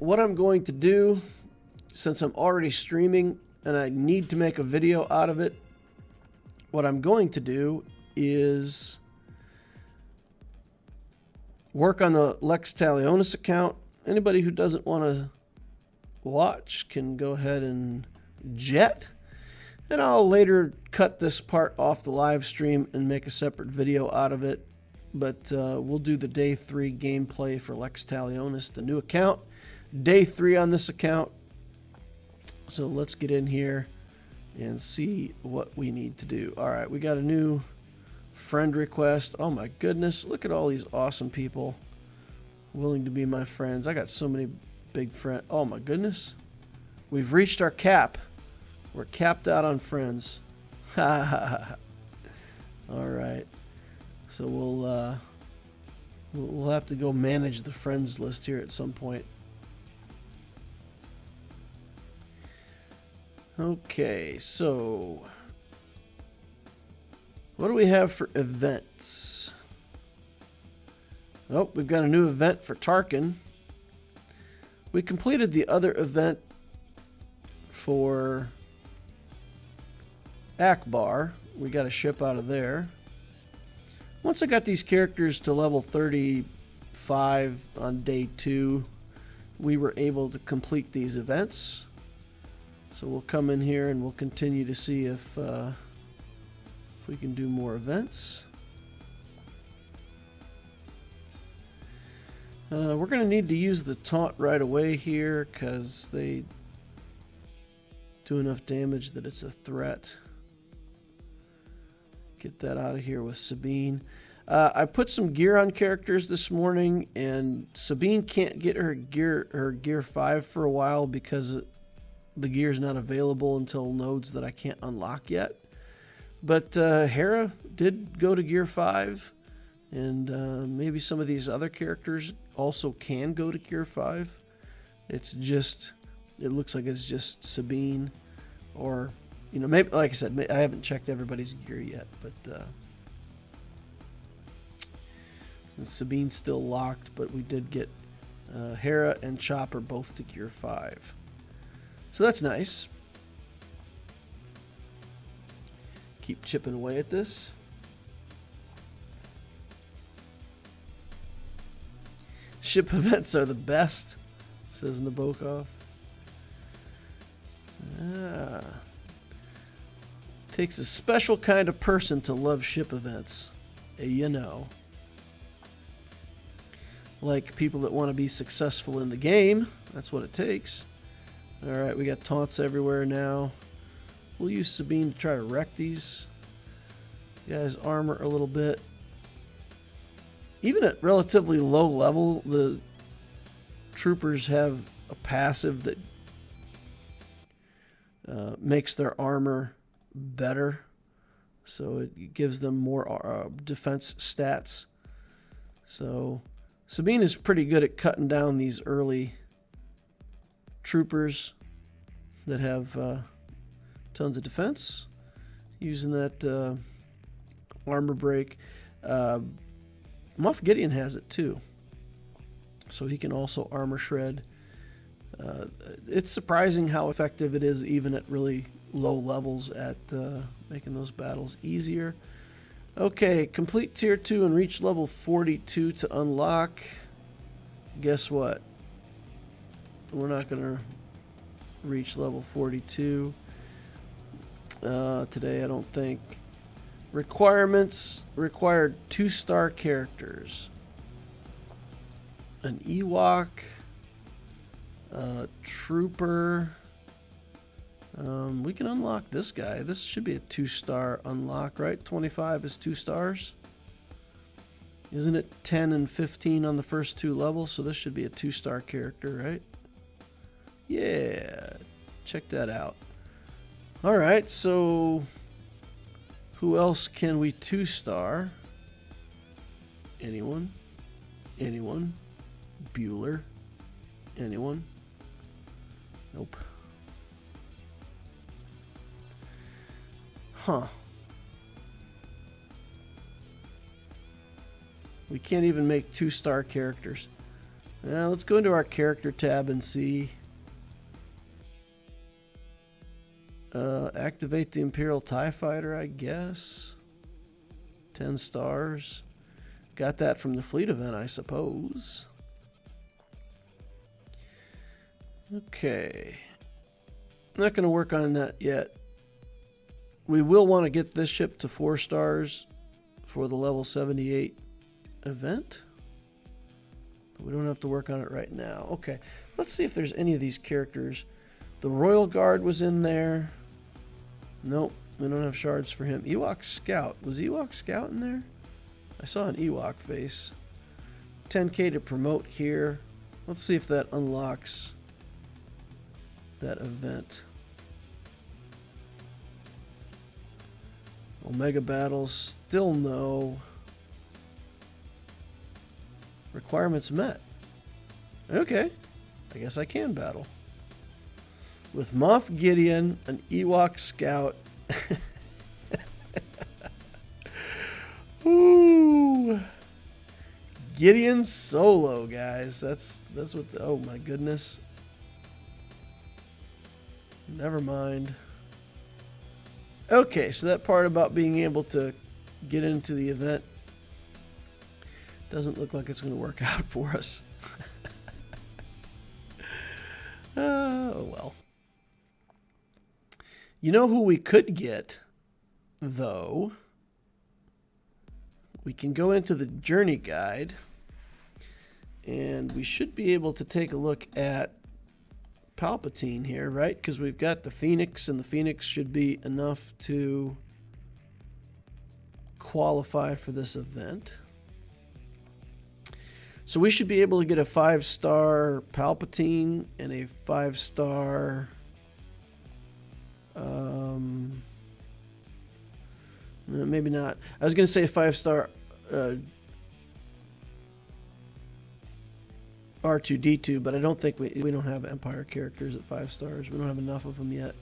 what I'm going to do, since I'm already streaming and I need to make a video out of it, what I'm going to do is work on the Lex Talionis account. Anybody who doesn't want to watch can go ahead and jet. And I'll later cut this part off the live stream and make a separate video out of it. But we'll do the day 3 gameplay for Lex Talionis, the new account. Day 3 on this account. So let's get in here and see what we need to do. All right, we got a new friend request. Oh my goodness, look at all these awesome people willing to be my friends. I got so many big friends. Oh my goodness. We've reached our cap. We're capped out on friends. All right. So we'll have to go manage the friends list here at some point. Okay, so what do we have for events? Oh, we've got a new event for Tarkin. We completed the other event for Akbar. We got a ship out of there. Once I got these characters to level 35 on day 2, we were able to complete these events. So we'll come in here and we'll continue to see if we can do more events. We're going to need to use the taunt right away here because they do enough damage that it's a threat. Get that out of here with Sabine. I put some gear on characters this morning, and Sabine can't get her gear 5 for a while because the gear is not available until nodes that I can't unlock yet. But Hera did go to gear 5, and maybe some of these other characters also can go to gear 5. It looks like it's just Sabine, or maybe, like I said, I haven't checked everybody's gear yet, but Sabine's still locked, but we did get Hera and Chopper both to gear 5. So that's nice. Keep chipping away at this. Ship events are the best, says Nabokov. Takes a special kind of person to love ship events. Like people that want to be successful in the game. That's what it takes. Alright, we got taunts everywhere now. We'll use Sabine to try to wreck these guys' armor a little bit. Even at relatively low level, the troopers have a passive that makes their armor better. So it gives them more defense stats. So Sabine is pretty good at cutting down these early troopers that have tons of defense, using that armor break. Moff Gideon has it too, so he can also armor shred. It's surprising how effective it is even at really low levels at making those battles easier. Okay, complete tier 2 and reach level 42 to unlock. Guess what? We're not going to reach level 42 today, I don't think. Requirements required 2-star characters. An Ewok, a Trooper. We can unlock this guy. This should be a 2-star unlock, right? 25 is 2 stars. Isn't it 10 and 15 on the first 2 levels? So this should be a 2-star character, right? Yeah, check that out. All right, so who else can we 2-star? Anyone? Anyone? Bueller? Anyone? Nope. Huh. We can't even make 2-star characters. Now let's go into our character tab and see. Activate the Imperial TIE Fighter, I guess. 10 stars. Got that from the fleet event, I suppose. Okay. Not going to work on that yet. We will want to get this ship to 4 stars for the level 78 event. But we don't have to work on it right now. Okay. Let's see if there's any of these characters. The Royal Guard was in there. Nope. We don't have shards for him. Ewok Scout. Was Ewok Scout in there? I saw an Ewok face. 10k to promote here. Let's see if that unlocks that event. Omega battles. Still no. Requirements met. Okay. I guess I can battle. With Moff Gideon, an Ewok Scout. Ooh. Gideon solo, guys. That's what the, oh my goodness. Never mind. Okay, so that part about being able to get into the event doesn't look like it's going to work out for us. Oh well. You know who we could get, though? We can go into the journey guide, and we should be able to take a look at Palpatine here, right? Because we've got the Phoenix, and the Phoenix should be enough to qualify for this event. So we should be able to get a 5-star Palpatine and a 5-star... maybe not. I was going to say a 5-star R2-D2, but I don't think we don't have Empire characters at 5 stars. We don't have enough of them yet.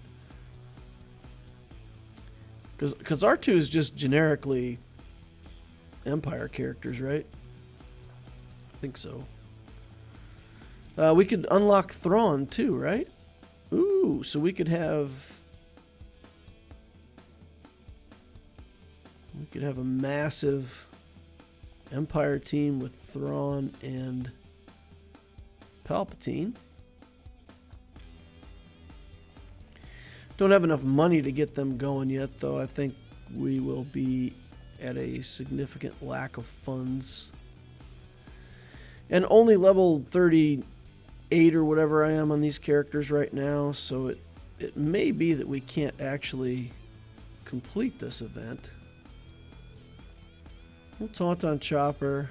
Because R2 is just generically Empire characters, right? I think so. We could unlock Thrawn too, right? Ooh, so we could have... We could have a massive Empire team with Thrawn and Palpatine. Don't have enough money to get them going yet, though. I think we will be at a significant lack of funds. And only level 38 or whatever I am on these characters right now, so it may be that we can't actually complete this event. We'll taunt on Chopper.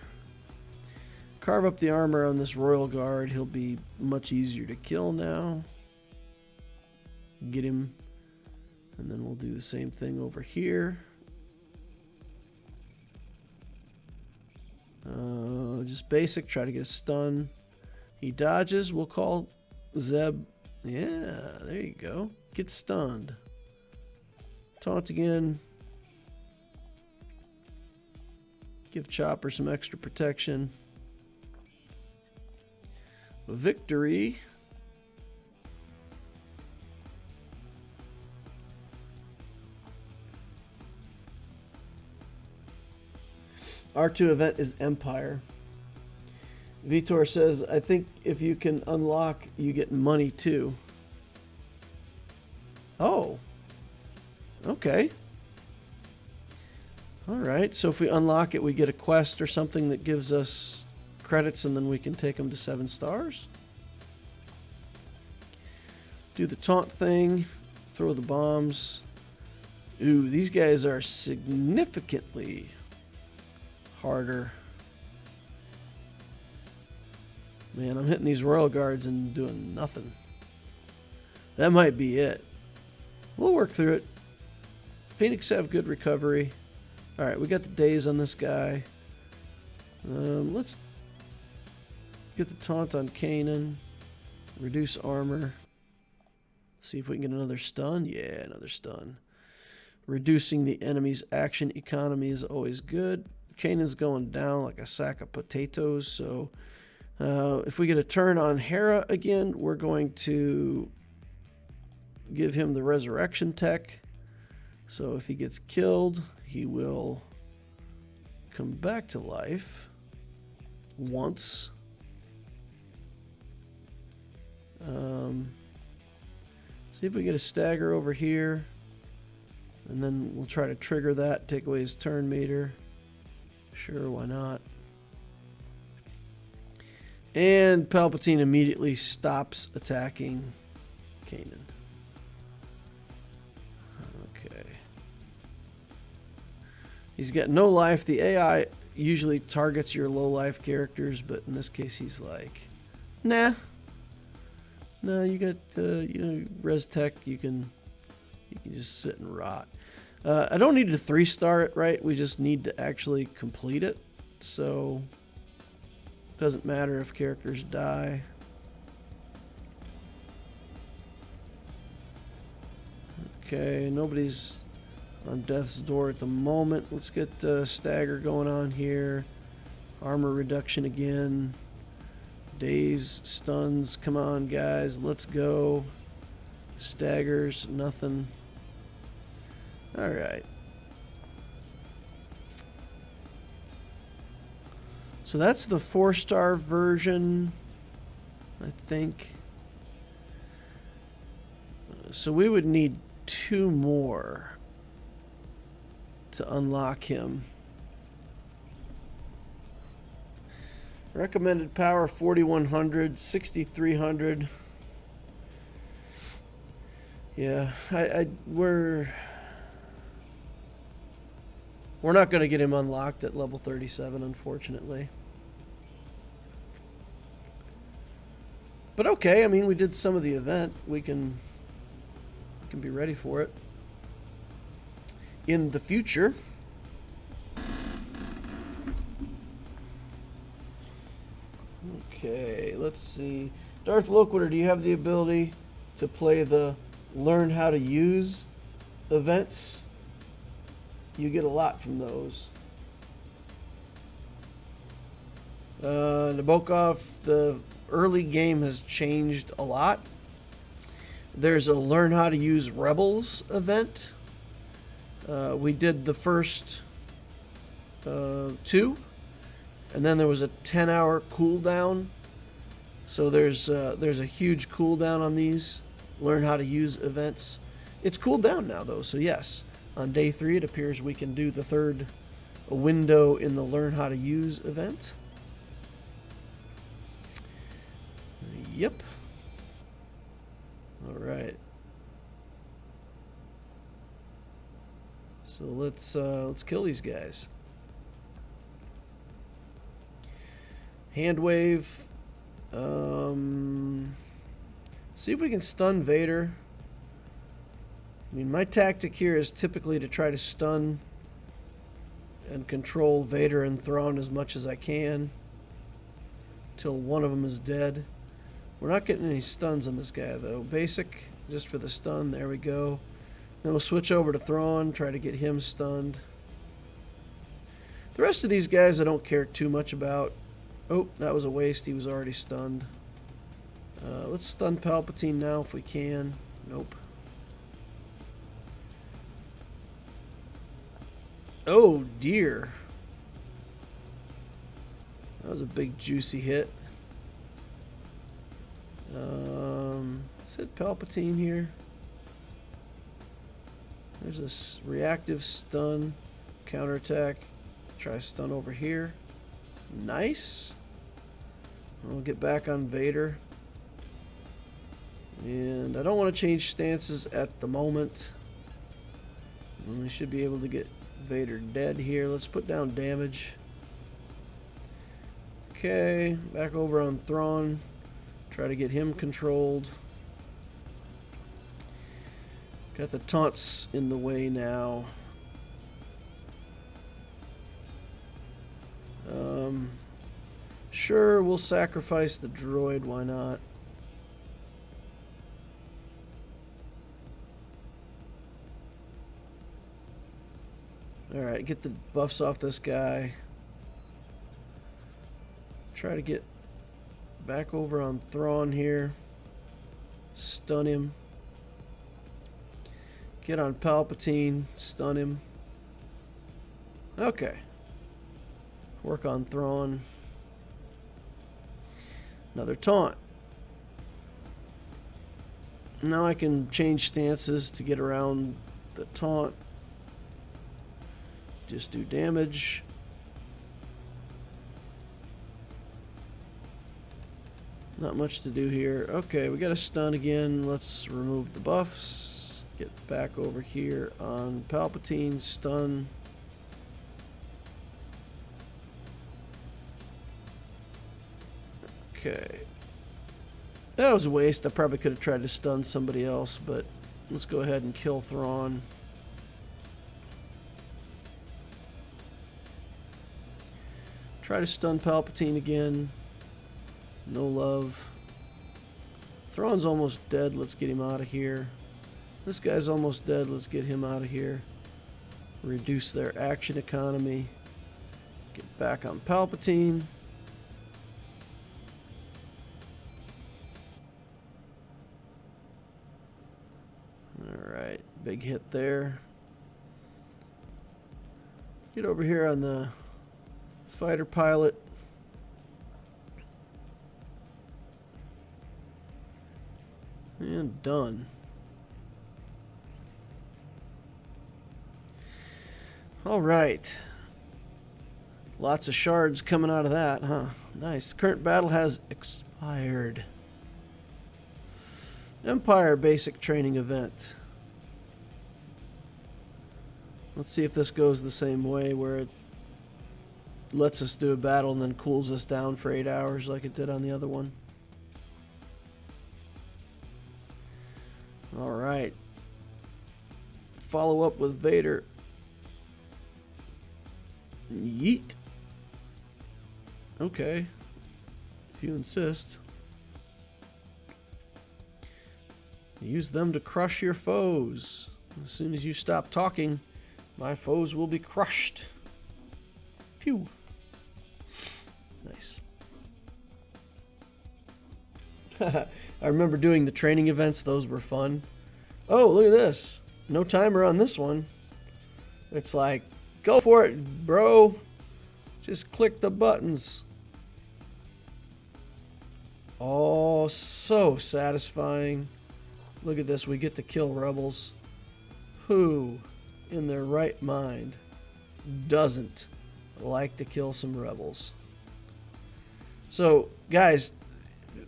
Carve up the armor on this Royal Guard. He'll be much easier to kill now. Get him. And then we'll do the same thing over here. Just basic. Try to get a stun. He dodges. We'll call Zeb. Yeah, there you go. Get stunned. Taunt again. Give Chopper some extra protection. Victory. R2 event is Empire. Vitor says, I think if you can unlock, you get money too. Oh. Okay. Alright, so if we unlock it, we get a quest or something that gives us credits, and then we can take them to 7 stars. Do the taunt thing. Throw the bombs. Ooh, these guys are significantly harder. Man, I'm hitting these Royal Guards and doing nothing. That might be it. We'll work through it. Phoenix have good recovery. Alright, we got the days on this guy. Let's get the taunt on Kanan. Reduce armor. See if we can get another stun. Yeah, another stun. Reducing the enemy's action economy is always good. Kanan's going down like a sack of potatoes, so If we get a turn on Hera again, we're going to give him the resurrection tech. So if he gets killed, he will come back to life once. See if we get a stagger over here. And then we'll try to trigger that, take away his turn meter. Sure, why not? And Palpatine immediately stops attacking Kanan. Okay. He's got no life. The AI usually targets your low life characters, but in this case he's like, nah. No, you got res tech, you can just sit and rot. I don't need to 3-star it, right? We just need to actually complete it. So it doesn't matter if characters die. Okay, nobody's on death's door at the moment. Let's get stagger going on here. Armor reduction again. Daze, stuns, come on guys, let's go. Staggers, nothing. Alright. So that's the 4-star version, I think. So we would need 2 more to unlock him. Recommended power 4100, 6300. Yeah, we're not going to get him unlocked at level 37, unfortunately. But okay, I mean, we did some of the event. We can be ready for it in the future. Okay, let's see. Darth Loquitur, do you have the ability to play the learn how to use events? You get a lot from those. Nabokov, the early game has changed a lot. There's a learn how to use rebels event. We did the first 2. And then there was a 10-hour cooldown. So there's a huge cooldown on these learn how to use events. It's cooled down now though, so yes. On day 3 it appears we can do the 3rd window in the learn how to use event. Yep. Alright. So let's kill these guys. Hand wave. See if we can stun Vader. I mean, my tactic here is typically to try to stun and control Vader and Thrawn as much as I can till one of them is dead. We're not getting any stuns on this guy though. Basic, just for the stun. There we go. Then we'll switch over to Thrawn, try to get him stunned. The rest of these guys I don't care too much about. Oh, that was a waste. He was already stunned. Let's stun Palpatine now if we can. Nope. Oh, dear. That was a big, juicy hit. Let's hit Palpatine here. There's this reactive stun. Counterattack. Try stun over here. Nice. I'll get back on Vader. And I don't want to change stances at the moment. And we should be able to get Vader dead here. Let's put down damage. Okay, back over on Thrawn. Try to get him controlled. Got the taunts in the way now. Sure, we'll sacrifice the droid, why not? Alright, get the buffs off this guy. Try to get back over on Thrawn here. Stun him. Get on Palpatine. Stun him. Okay. Work on Thrawn. Another taunt. Now I can change stances to get around the taunt. Just do damage. Not much to do here. Okay, we got a stun again. Let's remove the buffs. Get back over here on Palpatine. Stun. Okay. That was a waste. I probably could have tried to stun somebody else, but let's go ahead and kill Thrawn. Try to stun Palpatine again. No love. Thrawn's almost dead. Let's get him out of here. This guy's almost dead. Let's get him out of here. Reduce their action economy. Get back on Palpatine. Alright, big hit there. Get over here on the fighter pilot. And done. Alright. Lots of shards coming out of that, huh? Nice. Current battle has expired. Empire basic training event. Let's see if this goes the same way, where it lets us do a battle and then cools us down for 8 hours like it did on the other one. Alright. Follow up with Vader. Yeet. Okay. If you insist. Use them to crush your foes. As soon as you stop talking, my foes will be crushed. Pew. Nice. I remember doing the training events. Those were fun. Oh, look at this. No timer on this one. It's like, go for it, bro. Just click the buttons. Oh, so satisfying. Look at this. We get to kill rebels. Who, in their right mind, doesn't like to kill some rebels? So, guys,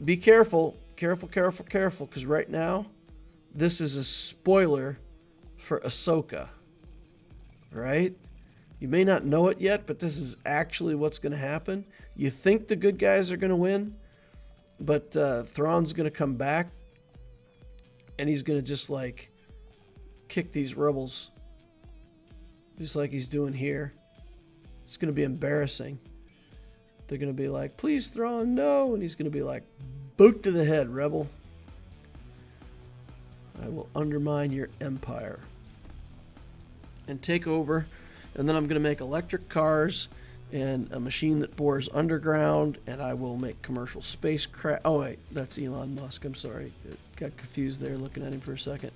be careful. Careful, careful, careful. Because right now, this is a spoiler for Ahsoka. Right? You may not know it yet, but this is actually what's going to happen. You think the good guys are going to win, but Thrawn's going to come back, and he's going to just, like, kick these rebels. Just like he's doing here. It's going to be embarrassing. They're going to be like, please, Thrawn, no. And he's going to be like, boot to the head, rebel. I will undermine your empire. And take over. And then I'm going to make electric cars and a machine that bores underground. And I will make commercial spacecraft. Oh, wait. That's Elon Musk. I'm sorry. Got confused there looking at him for a second.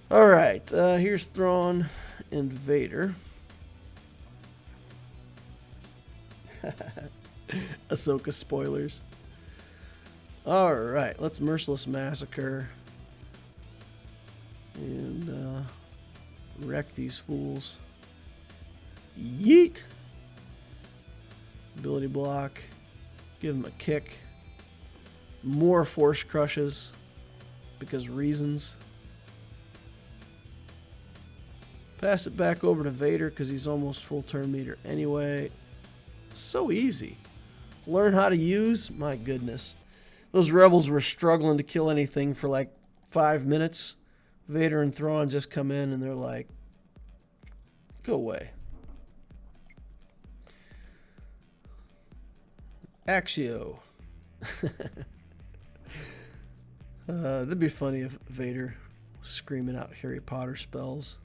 All right. Here's Thrawn and Vader. Ahsoka spoilers. All right. Let's merciless massacre. And wreck these fools. Yeet. Ability block. Give him a kick. More force crushes. Because reasons. Pass it back over to Vader because he's almost full turn meter anyway. So easy. Learn how to use? My goodness. Those rebels were struggling to kill anything for like 5 minutes. Vader and Thrawn just come in and they're like, go away. Axio. That'd be funny if Vader was screaming out Harry Potter spells.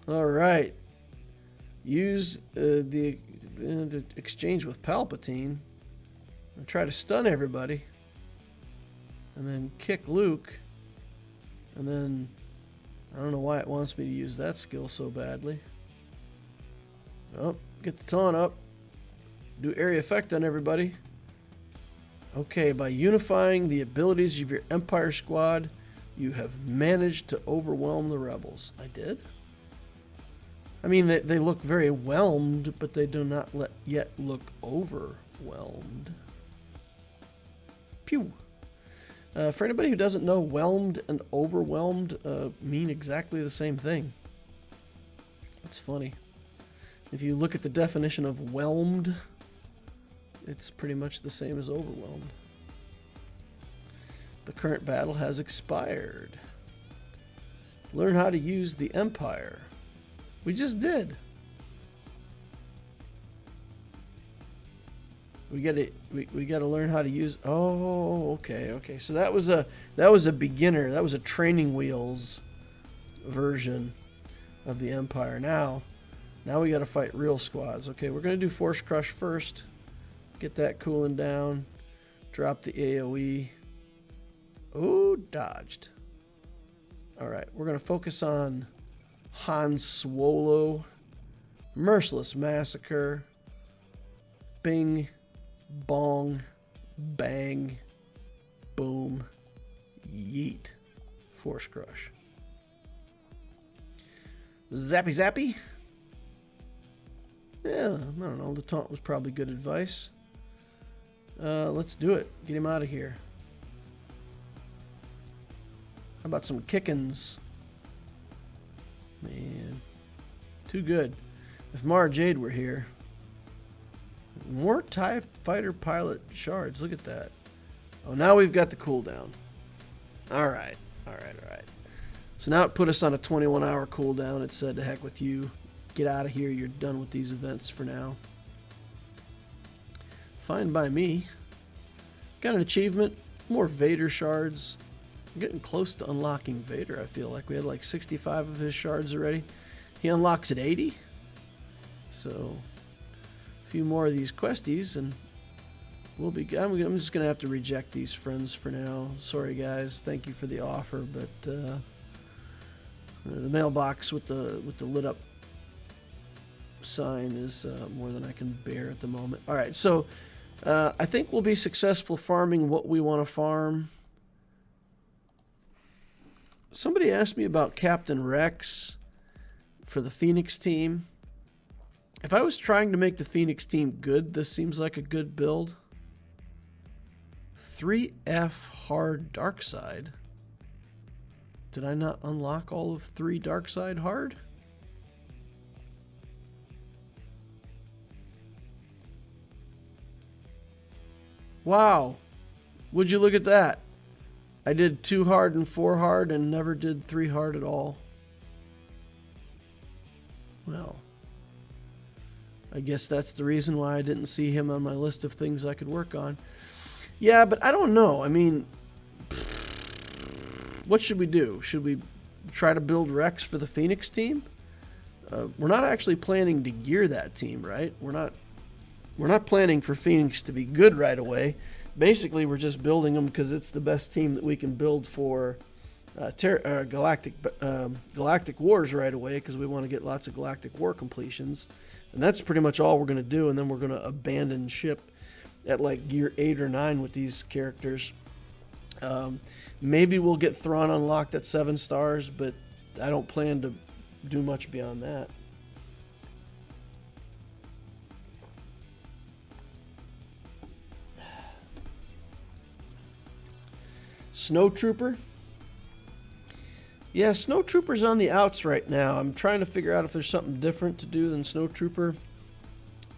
All right. Use the exchange with Palpatine. and try to stun everybody, and then kick Luke, and then I don't know why it wants me to use that skill so badly. Oh, get the taunt up. Do area effect on everybody. Okay, by unifying the abilities of your Empire squad, you have managed to overwhelm the rebels. I did? I mean, they look very whelmed, but they do not yet look overwhelmed. Pew. For anybody who doesn't know, whelmed and overwhelmed mean exactly the same thing. It's funny. If you look at the definition of whelmed, it's pretty much the same as overwhelmed. The current battle has expired. Learn how to use the Empire. We just did. We got to learn how to use. Oh, okay. So that was a beginner. That was a training wheels version of the Empire. Now we got to fight real squads. Okay, we're gonna do Force Crush first. Get that cooling down. Drop the AOE. Oh, dodged. All right, we're gonna focus on Han Swgoh, Merciless Massacre, Bing, Bong, Bang, Boom, Yeet, Force Crush. Zappy Zappy. Yeah, I don't know. The taunt was probably good advice. Let's do it. Get him out of here. How about some kickins? Man, too good. If Mara Jade were here. More TIE Fighter pilot shards. Look at that. Oh, now we've got the cooldown. All right. So now it put us on a 21-hour cooldown. It said, to heck with you. Get out of here. You're done with these events for now. Fine by me. Got an achievement. More Vader shards. I'm getting close to unlocking Vader, I feel like. We had like 65 of his shards already. He unlocks at 80. So a few more of these questies and we'll be. I'm just going to have to reject these friends for now. Sorry, guys. Thank you for the offer, but the mailbox with the lit up sign is more than I can bear at the moment. All right, so I think we'll be successful farming what we want to farm. Somebody asked me about Captain Rex for the Phoenix team. If I was trying to make the Phoenix team good, this seems like a good build. 3F hard dark side. Did I not unlock all of 3 dark side hard? Wow. Would you look at that? I did 2 hard and 4 hard and never did 3 hard at all. Well, I guess that's the reason why I didn't see him on my list of things I could work on. Yeah, but I don't know. I mean, what should we do? Should we try to build Rex for the Phoenix team? We're not actually planning to gear that team, right? We're not planning for Phoenix to be good right away. Basically, we're just building them because it's the best team that we can build for Galactic Wars right away, because we want to get lots of Galactic War completions. And that's pretty much all we're going to do, and then we're going to abandon ship at like gear 8 or 9 with these characters. Maybe we'll get Thrawn unlocked at 7 stars, but I don't plan to do much beyond that. Snowtrooper? Yeah, Snowtrooper's on the outs right now. I'm trying to figure out if there's something different to do than Snowtrooper.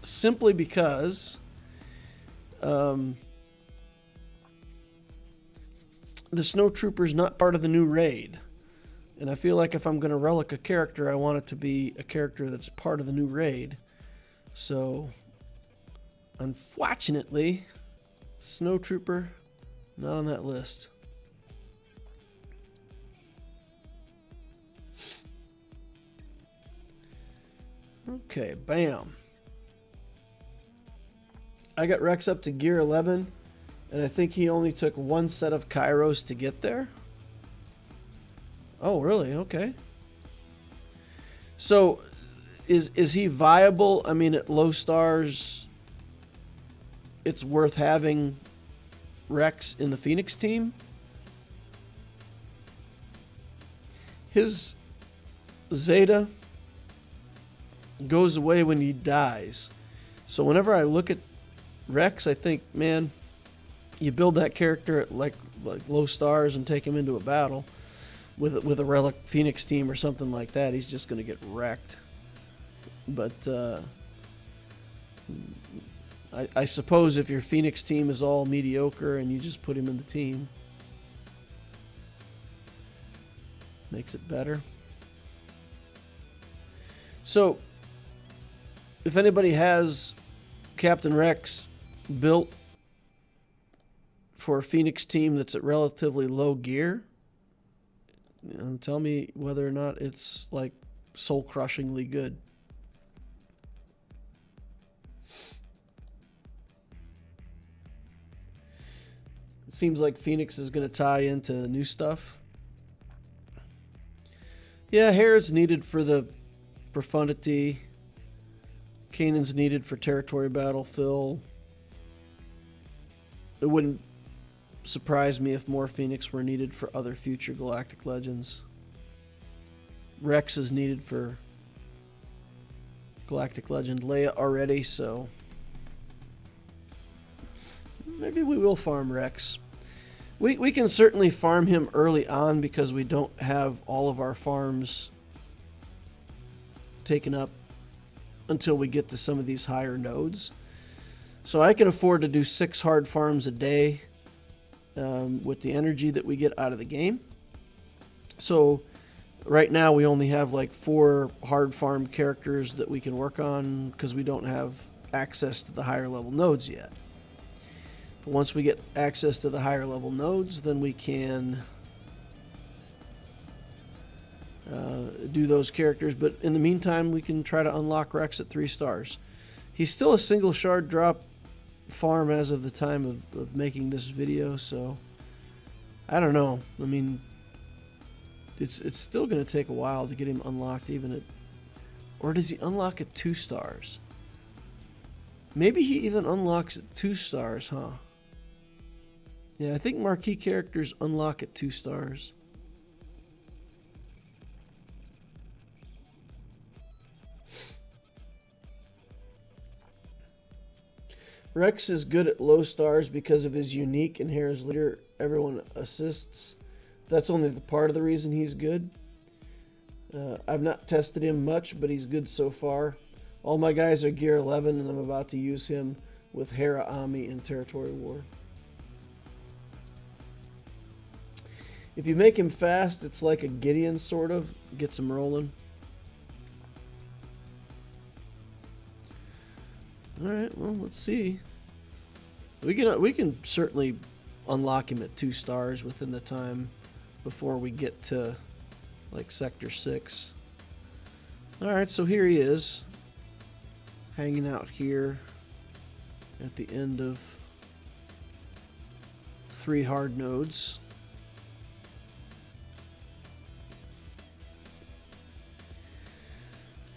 Simply because the Snowtrooper's not part of the new raid. And I feel like if I'm going to relic a character, I want it to be a character that's part of the new raid. So, unfortunately, Snowtrooper, not on that list. Okay, bam. I got Rex up to gear 11, and I think he only took one set of Kairos to get there. Oh, really? Okay. So, is he viable? I mean, at low stars, it's worth having Rex in the Phoenix team. His Zeta goes away when he dies. So whenever I look at Rex, I think, man, you build that character at like low stars and take him into a battle with a Relic Phoenix team or something like that, he's just going to get wrecked. But I suppose if your Phoenix team is all mediocre and you just put him in the team, makes it better. So, if anybody has Captain Rex built for a Phoenix team that's at relatively low gear, tell me whether or not it's like soul-crushingly good. It seems like Phoenix is going to tie into new stuff. Yeah, Hera's needed for the profundity. Kanan's needed for territory battle fill. It wouldn't surprise me if more Phoenix were needed for other future Galactic Legends. Rex is needed for Galactic Legend Leia already, so maybe we will farm Rex. We can certainly farm him early on because we don't have all of our farms taken up until we get to some of these higher nodes. So I can afford to do 6 hard farms a day with the energy that we get out of the game. So right now we only have like 4 hard farm characters that we can work on because we don't have access to the higher level nodes yet. But once we get access to the higher level nodes, then we can do those characters. But in the meantime, we can try to unlock Rex at 3 stars. He's still a single shard drop farm as of the time of making this video, so I don't know. I mean, it's still going to take a while to get him unlocked even at... Or does he unlock at 2 stars? Maybe he even unlocks at 2 stars, huh? Yeah, I think marquee characters unlock at 2 stars. Rex is good at low stars because of his unique and Hera's leader. Everyone assists. That's only the part of the reason he's good. I've not tested him much, but he's good so far. All my guys are gear 11, and I'm about to use him with Hera, Ami, and Territory War. If you make him fast, it's like a Gideon, sort of. Gets him rolling. Alright, well, let's see. We can certainly unlock him at 2 stars within the time before we get to, like, Sector 6. Alright, so here he is. Hanging out here at the end of 3 hard nodes.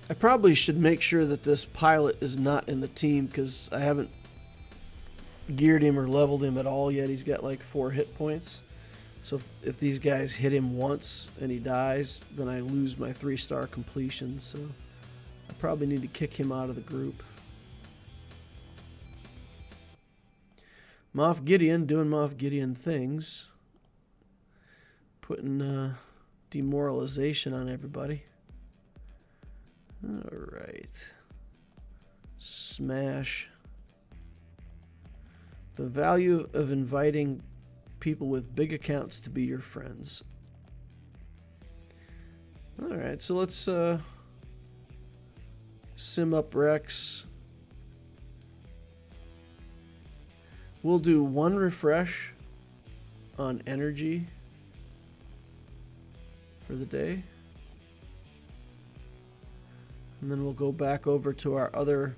I probably should make sure that this pilot is not in the team because I haven't geared him or leveled him at all yet. He's got like 4 hit points. So if these guys hit him once and he dies, then I lose my 3-star completion. So I probably need to kick him out of the group. Moff Gideon doing Moff Gideon things. Putting demoralization on everybody. Alright. Smash. The value of inviting people with big accounts to be your friends. Alright, so let's sim up Rex. We'll do 1 refresh on energy for the day. And then we'll go back over to our other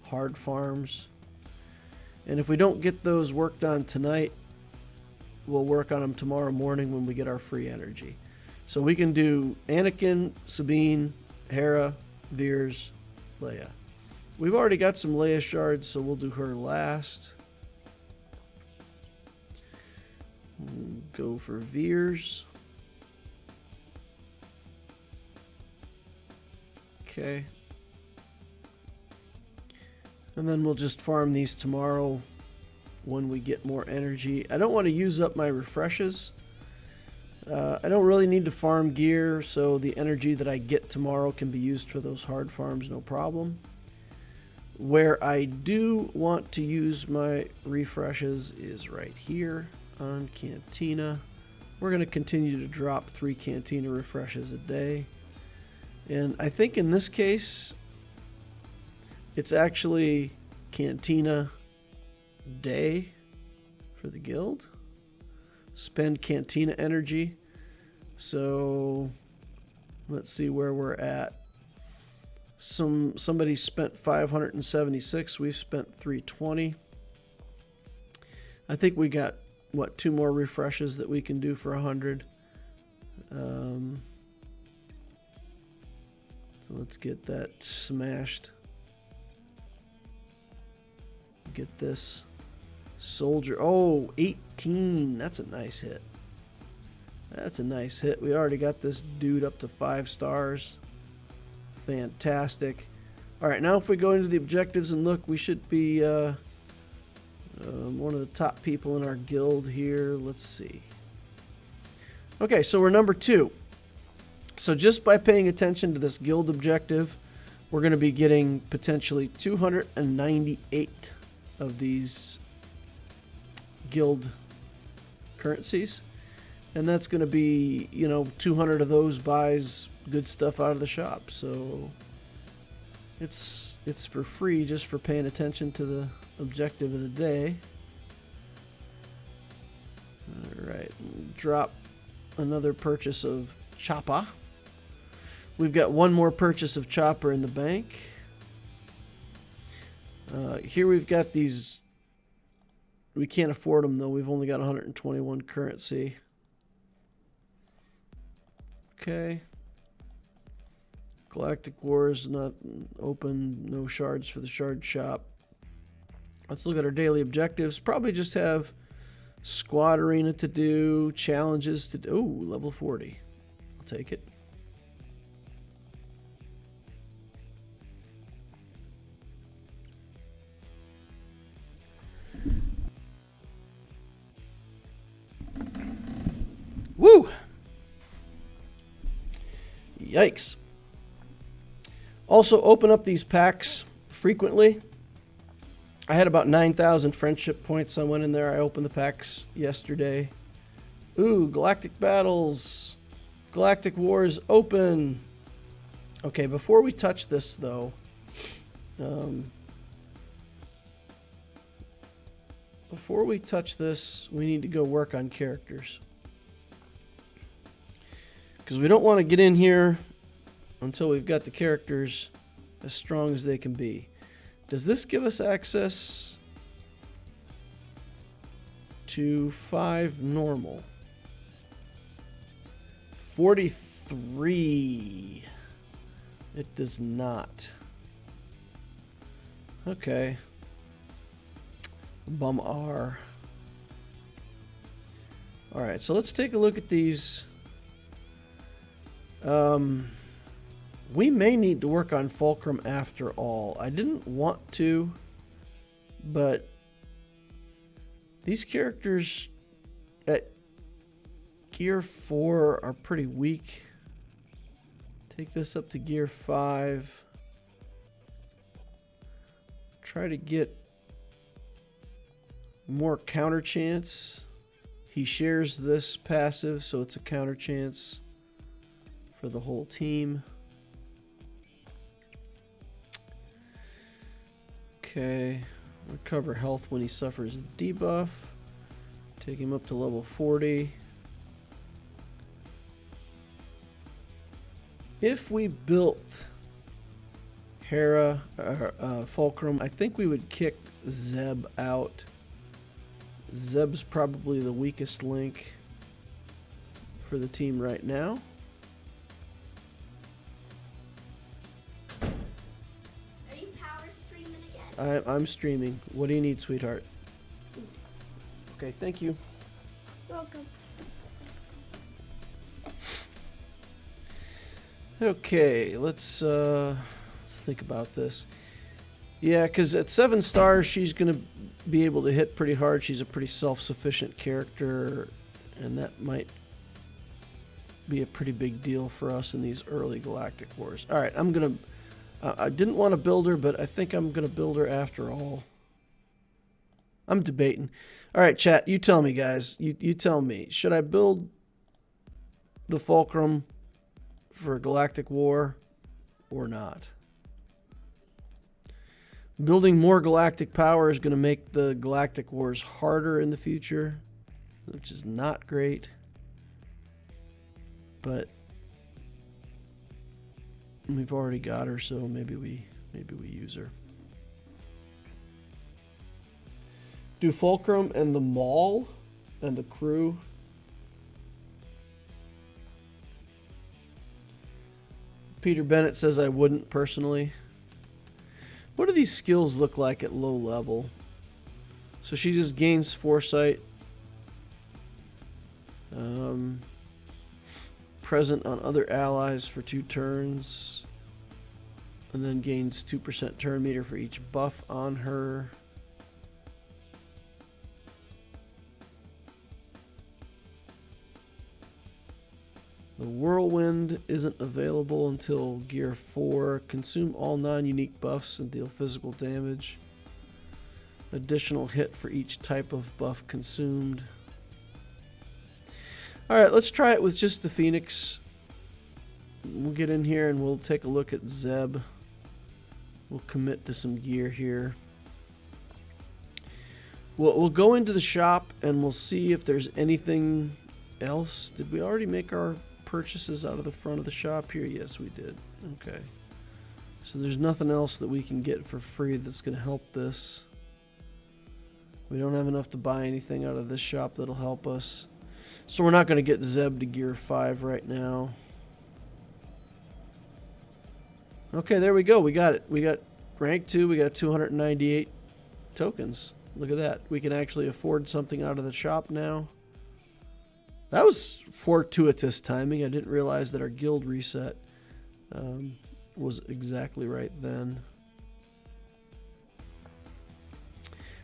hard farms. And if we don't get those worked on tonight, we'll work on them tomorrow morning when we get our free energy. So we can do Anakin, Sabine, Hera, Veers, Leia. We've already got some Leia shards, so we'll do her last. We'll go for Veers. Okay. And then we'll just farm these tomorrow when we get more energy. I don't want to use up my refreshes. I don't really need to farm gear, so the energy that I get tomorrow can be used for those hard farms, no problem. Where I do want to use my refreshes is right here on Cantina. We're going to continue to drop 3 Cantina refreshes a day. And I think in this case, it's actually Cantina day for the guild. Spend Cantina energy. So let's see where we're at. Somebody spent 576. We've spent 320. I think we got, what, 2 more refreshes that we can do for 100. So let's get that smashed. Get this soldier. Oh, 18. That's a nice hit. That's a nice hit. We already got this dude up to 5 stars. Fantastic. All right, now if we go into the objectives and look, we should be one of the top people in our guild here. Let's see. Okay, so we're number 2. So just by paying attention to this guild objective, we're going to be getting potentially 298 of these guild currencies. And that's going to be, 200 of those buys good stuff out of the shop. So it's for free just for paying attention to the objective of the day. All right, drop another purchase of Chopper. We've got 1 more purchase of Chopper in the bank. Here we've got these. We can't afford them though. We've only got 121 currency. Okay. Galactic Wars not open. No shards for the shard shop. Let's look at our daily objectives. Probably just have squad arena to do, challenges to do. Oh, level 40. I'll take it. Woo! Yikes. Also, open up these packs frequently. I had about 9,000 friendship points. I went in there. I opened the packs yesterday. Ooh, Galactic Battles. Galactic Wars open. Okay, before we touch this, though, we need to go work on characters. Because we don't want to get in here until we've got the characters as strong as they can be. Does this give us access to 5 normal? 43. It does not. Okay. Bum R. All right, so let's take a look at these. We may need to work on Fulcrum after all. I didn't want to, but these characters at Gear 4 are pretty weak. Take this up to Gear 5. Try to get more counter chance. He shares this passive, so it's a counter chance for the whole team. Okay, recover health when he suffers a debuff. Take him up to level 40. If we built Hera, Fulcrum, I think we would kick Zeb out. Zeb's probably the weakest link for the team right now. Are you power streaming again? I'm streaming. What do you need, sweetheart? Okay, thank you. Welcome. Okay, let's think about this. Yeah, because at 7 stars, she's going to be able to hit pretty hard. She's a pretty self-sufficient character, and that might be a pretty big deal for us in these early Galactic Wars. All right, I'm going to... I didn't want to build her, but I think I'm going to build her after all. I'm debating. All right, chat, you tell me, guys. You tell me. Should I build the Fulcrum for a Galactic War or not? Building more galactic power is going to make the Galactic Wars harder in the future, which is not great. But we've already got her, so maybe we use her. Do Fulcrum and the Maul and the crew. Peter Bennett says I wouldn't personally. What do these skills look like at low level? So she just gains foresight. Present on other allies for 2 turns. And then gains 2% turn meter for each buff on her. The Whirlwind isn't available until Gear 4. Consume all non-unique buffs and deal physical damage. Additional hit for each type of buff consumed. Alright, let's try it with just the Phoenix. We'll get in here and we'll take a look at Zeb. We'll commit to some gear here. We'll go into the shop and we'll see if there's anything else. Did we already make our purchases out of the front of the shop here? Yes, we did. Okay. So there's nothing else that we can get for free that's going to help this. We don't have enough to buy anything out of this shop that'll help us. So we're not going to get Zeb to Gear 5 right now. Okay, there we go. We got it. We got rank 2. We got 298 tokens. Look at that. We can actually afford something out of the shop now. That was fortuitous timing. I didn't realize that our guild reset was exactly right then.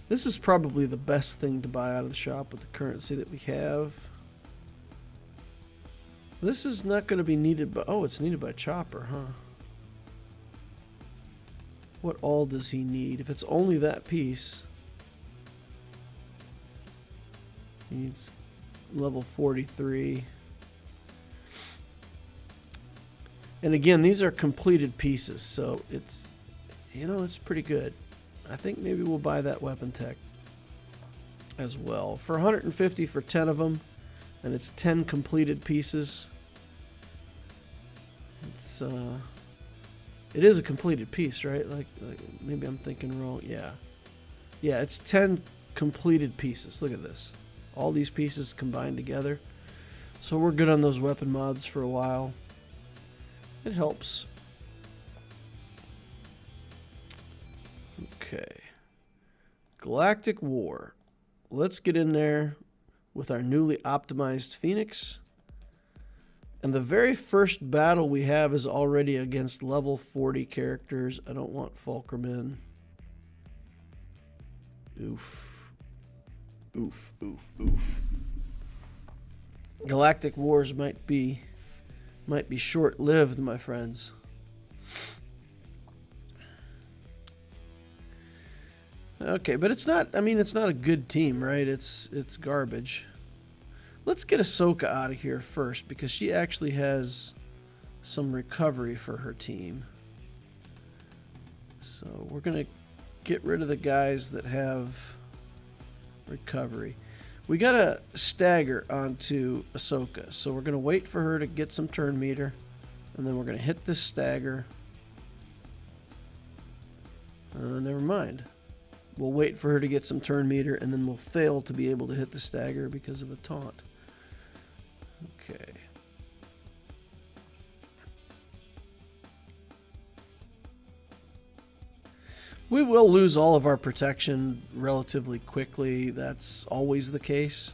This is probably the best thing to buy out of the shop with the currency that we have. This is not going to be needed by... Oh, it's needed by Chopper, huh? What all does he need? If it's only that piece... He needs... level 43. And again, these are completed pieces, so it's, you know, it's pretty good. I think maybe we'll buy that weapon tech as well. For 150 for 10 of them, and it's 10 completed pieces. It's it is a completed piece, right? Like maybe I'm thinking wrong. Yeah. Yeah, it's 10 completed pieces. Look at this. All these pieces combined together. So we're good on those weapon mods for a while. It helps. Okay. Galactic War. Let's get in there with our newly optimized Phoenix. And the very first battle we have is already against level 40 characters. I don't want Fulcrum in. Oof. Oof, oof, oof. Galactic Wars might be short-lived, my friends. Okay, but it's not, I mean, it's not a good team, right? It's garbage. Let's get Ahsoka out of here first because she actually has some recovery for her team. So we're going to get rid of the guys that have recovery. We got to stagger onto Ahsoka. So we're going to wait for her to get some turn meter. And then we're going to hit this stagger. Never mind. We'll wait for her to get some turn meter, and then we'll fail to be able to hit the stagger because of a taunt. Okay. We will lose all of our protection relatively quickly. That's always the case.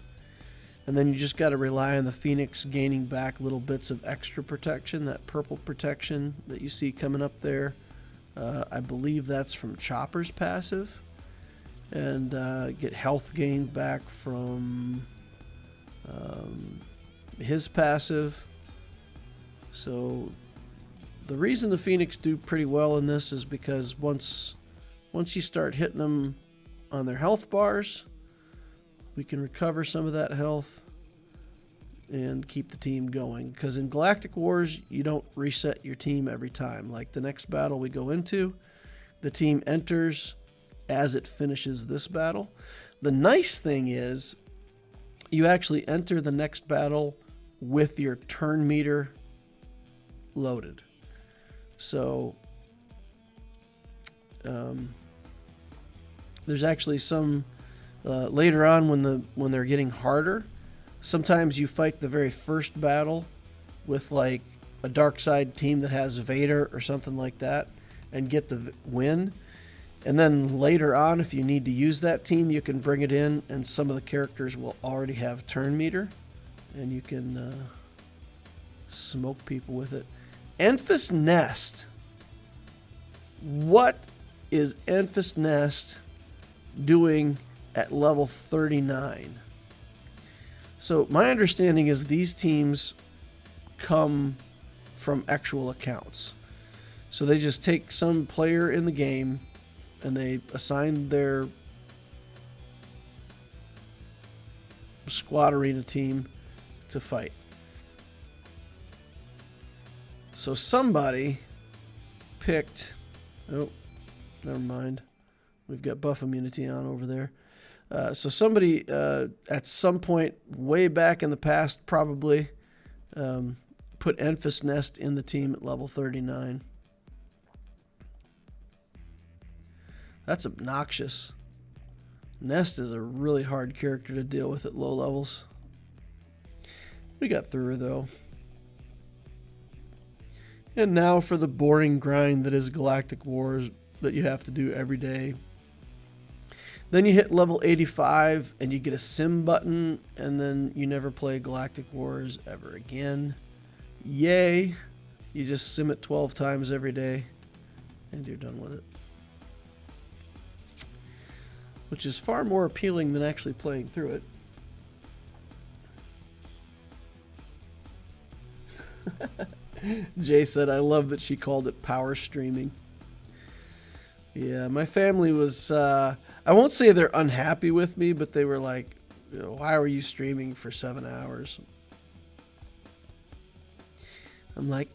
And then you just got to rely on the Phoenix gaining back little bits of extra protection, that purple protection that you see coming up there. I believe that's from Chopper's passive. And get health gained back from his passive. So the reason the Phoenix do pretty well in this is because once you start hitting them on their health bars, we can recover some of that health and keep the team going. Because in Galactic Wars, you don't reset your team every time. Like the next battle we go into, the team enters as it finishes this battle. The nice thing is you actually enter the next battle with your turn meter loaded. So there's actually some later on when they're getting harder, sometimes you fight the very first battle with like a dark side team that has Vader or something like that and get the win. And then later on, if you need to use that team, you can bring it in, and some of the characters will already have turn meter, and you can smoke people with it. Enfys Nest. What is Enfys Nest doing at level 39? So my understanding is these teams come from actual accounts. So they just take some player in the game and they assign their squad arena team to fight. So somebody picked... Oh, never mind. We've got buff immunity on over there. So somebody at some point way back in the past probably put Enfys Nest in the team at level 39. That's obnoxious. Nest is a really hard character to deal with at low levels. We got through her though. And now for the boring grind that is Galactic Wars that you have to do every day. Then you hit level 85 and you get a sim button, and then you never play Galactic Wars ever again. Yay! You just sim it 12 times every day and you're done with it. Which is far more appealing than actually playing through it. Jay said, I love that she called it power streaming. Yeah, my family was, I won't say they're unhappy with me, but they were like, why were you streaming for 7 hours? I'm like,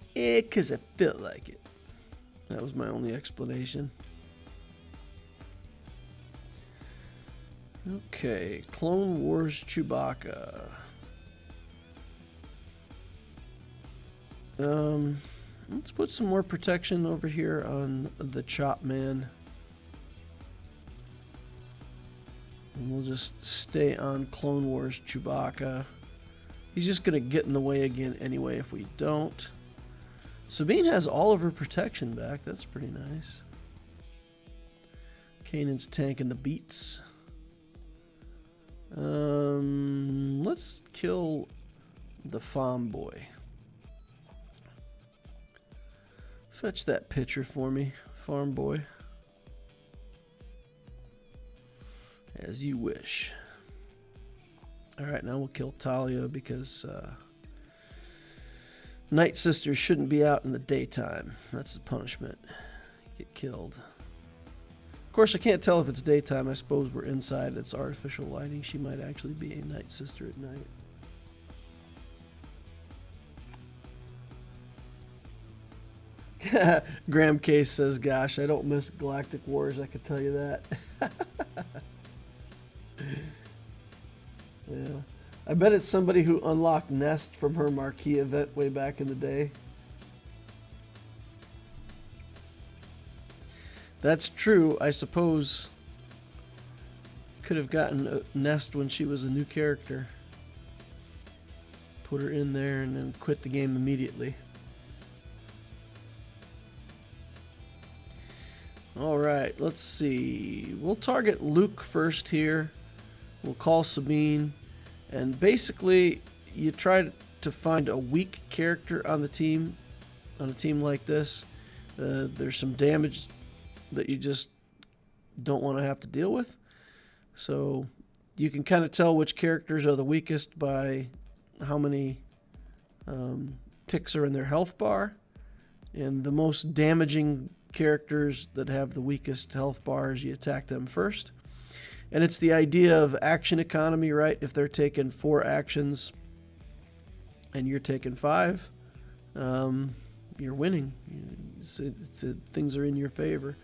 'cause I felt like it. That was my only explanation. Okay, Clone Wars Chewbacca. Let's put some more protection over here on the Chop Man. And we'll just stay on Clone Wars Chewbacca. He's just going to get in the way again anyway if we don't. Sabine has all of her protection back. That's pretty nice. Kanan's tanking the beats. Let's kill the Farm Boy. Fetch that picture for me, Farm Boy. As you wish. Alright, now we'll kill Talia because Night Sisters shouldn't be out in the daytime. That's the punishment. Get killed. Of course, I can't tell if it's daytime. I suppose we're inside. It's artificial lighting. She might actually be a Night Sister at night. Graham Case says, gosh, I don't miss Galactic Wars, I can tell you that. Yeah. I bet it's somebody who unlocked Nest from her marquee event way back in the day. That's true. I suppose Could have gotten a Nest when she was a new character. Put her in there and then quit the game immediately. Alright, let's see. We'll target Luke first here. We'll call Sabine. And basically, you try to find a weak character on the team. On a team like this. There's some damage that you just don't want to have to deal with. So you can kind of tell which characters are the weakest by how many ticks are in their health bar. And the most damaging characters that have the weakest health bars, you attack them first. And it's the idea of action economy, right? If they're taking 4 actions and you're taking 5, you're winning. Things are in your favor.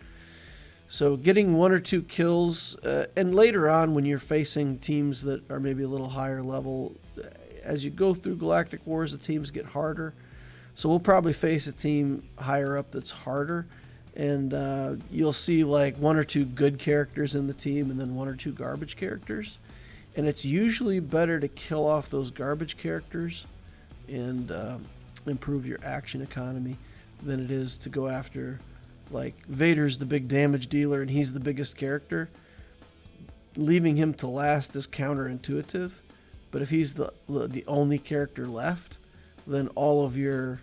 So getting 1 or 2 kills, and later on when you're facing teams that are maybe a little higher level, as you go through Galactic Wars, the teams get harder. So we'll probably face a team higher up that's harder. And you'll see like 1 or 2 good characters in the team and then 1 or 2 garbage characters. And it's usually better to kill off those garbage characters and improve your action economy than it is to go after, like, Vader's the big damage dealer and he's the biggest character. Leaving him to last is counterintuitive. But if he's the only character left, then all of your